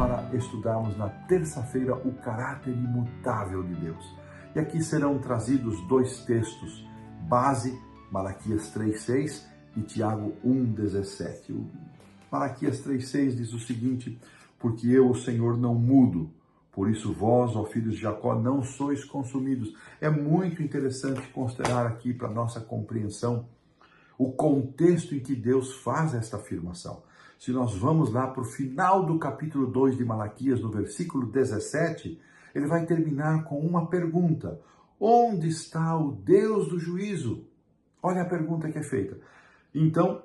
para estudarmos na terça-feira o caráter imutável de Deus. E aqui serão trazidos dois textos, base, Malaquias 3:6 e Tiago 1:17. Malaquias 3:6 diz o seguinte: porque eu, o Senhor, não mudo, por isso vós, ó filhos de Jacó, não sois consumidos. É muito interessante considerar aqui para nossa compreensão o contexto em que Deus faz esta afirmação. Se nós vamos lá para o final do capítulo 2 de Malaquias, no versículo 17, ele vai terminar com uma pergunta: onde está o Deus do juízo? Olha a pergunta que é feita. Então,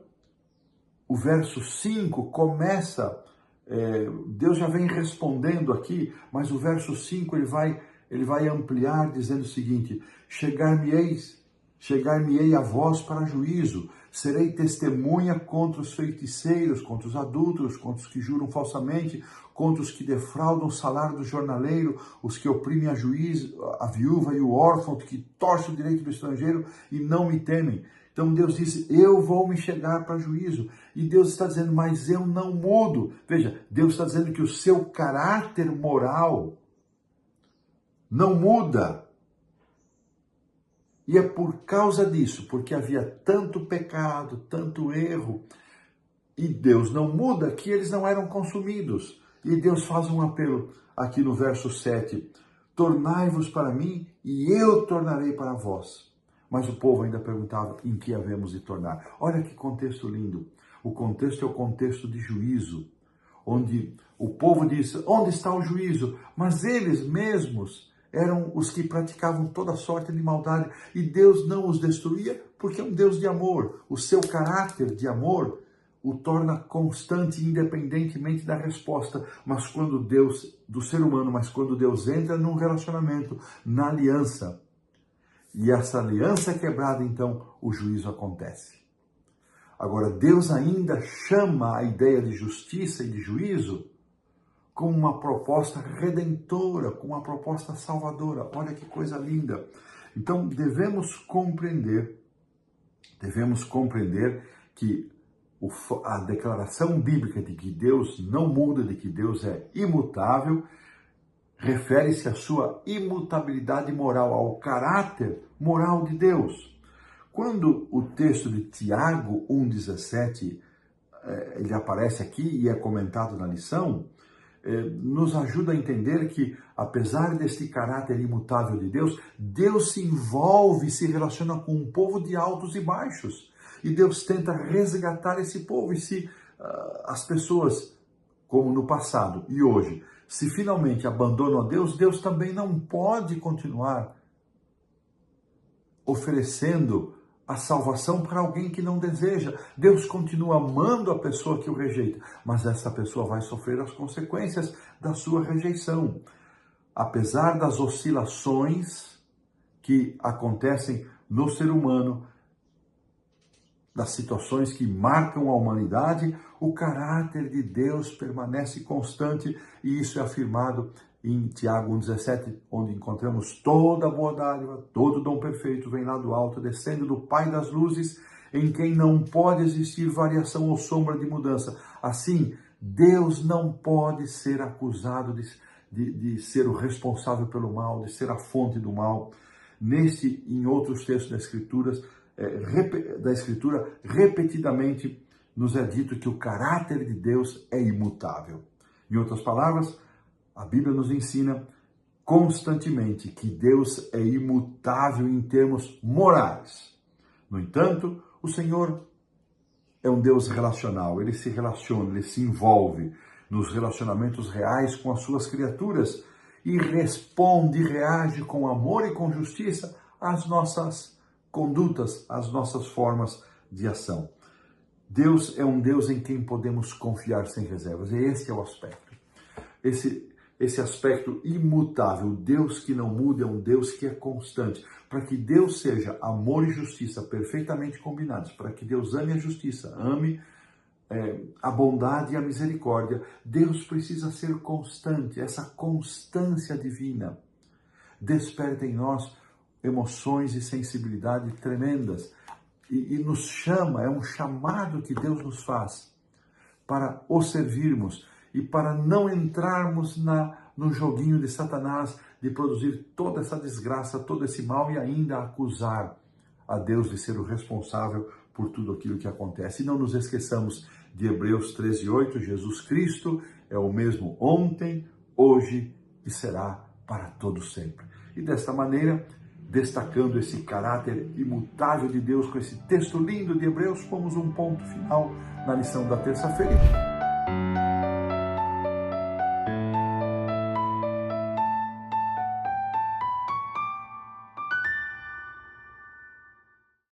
o verso 5 começa, Deus já vem respondendo aqui, mas o verso 5 ele vai ampliar dizendo o seguinte: chegar-me-ei a vós para juízo, serei testemunha contra os feiticeiros, contra os adúlteros, contra os que juram falsamente, contra os que defraudam o salário do jornaleiro, os que oprimem a viúva e o órfão, que torcem o direito do estrangeiro e não me temem. Então Deus disse: eu vou me chegar para juízo. E Deus está dizendo: mas eu não mudo. Veja, Deus está dizendo que o seu caráter moral não muda. E é por causa disso, porque havia tanto pecado, tanto erro, e Deus não muda, que eles não eram consumidos. E Deus faz um apelo aqui no verso 7, tornai-vos para mim e eu tornarei para vós. Mas o povo ainda perguntava: em que havemos de tornar? Olha que contexto lindo. O contexto é o contexto de juízo, onde o povo disse: onde está o juízo? Mas eles mesmos eram os que praticavam toda sorte de maldade, e Deus não os destruía, porque é um Deus de amor. O seu caráter de amor o torna constante, independentemente da resposta, mas quando Deus, do ser humano, mas quando Deus entra num relacionamento, na aliança, e essa aliança é quebrada, então o juízo acontece. Agora, Deus ainda chama a ideia de justiça e de juízo como uma proposta redentora, como uma proposta salvadora. Olha que coisa linda. Então, devemos compreender que a declaração bíblica de que Deus não muda, de que Deus é imutável, refere-se à sua imutabilidade moral, ao caráter moral de Deus. Quando o texto de Tiago 1,17 ele aparece aqui e é comentado na lição, nos ajuda a entender que, apesar deste caráter imutável de Deus, Deus se envolve, se relaciona com um povo de altos e baixos. E Deus tenta resgatar esse povo. E se as pessoas, como no passado e hoje, se finalmente abandonam a Deus, Deus também não pode continuar oferecendo a salvação para alguém que não deseja. Deus continua amando a pessoa que o rejeita, mas essa pessoa vai sofrer as consequências da sua rejeição. Apesar das oscilações que acontecem no ser humano, das situações que marcam a humanidade, o caráter de Deus permanece constante, e isso é afirmado em Tiago 1,17, onde encontramos toda boa dádiva, todo dom perfeito vem lá do alto, descendo do Pai das luzes, em quem não pode existir variação ou sombra de mudança. Assim, Deus não pode ser acusado de ser o responsável pelo mal, de ser a fonte do mal. Neste e em outros textos da Escritura, repetidamente nos é dito que o caráter de Deus é imutável. Em outras palavras, a Bíblia nos ensina constantemente que Deus é imutável em termos morais. No entanto, o Senhor é um Deus relacional. Ele se relaciona, ele se envolve nos relacionamentos reais com as suas criaturas e responde, reage com amor e com justiça às nossas condutas, às nossas formas de ação. Deus é um Deus em quem podemos confiar sem reservas. E esse é o aspecto. Esse aspecto imutável, Deus que não muda, é um Deus que é constante. Para que Deus seja amor e justiça perfeitamente combinados, para que Deus ame a justiça, ame a bondade e a misericórdia, Deus precisa ser constante. Essa constância divina desperta em nós emoções e sensibilidade tremendas e nos chama, é um chamado que Deus nos faz para o servirmos e para não entrarmos no joguinho de Satanás de produzir toda essa desgraça, todo esse mal e ainda acusar a Deus de ser o responsável por tudo aquilo que acontece. E não nos esqueçamos de Hebreus 13:8, Jesus Cristo é o mesmo ontem, hoje e será para todo sempre. E desta maneira, destacando esse caráter imutável de Deus com esse texto lindo de Hebreus, pomos um ponto final na lição da terça-feira.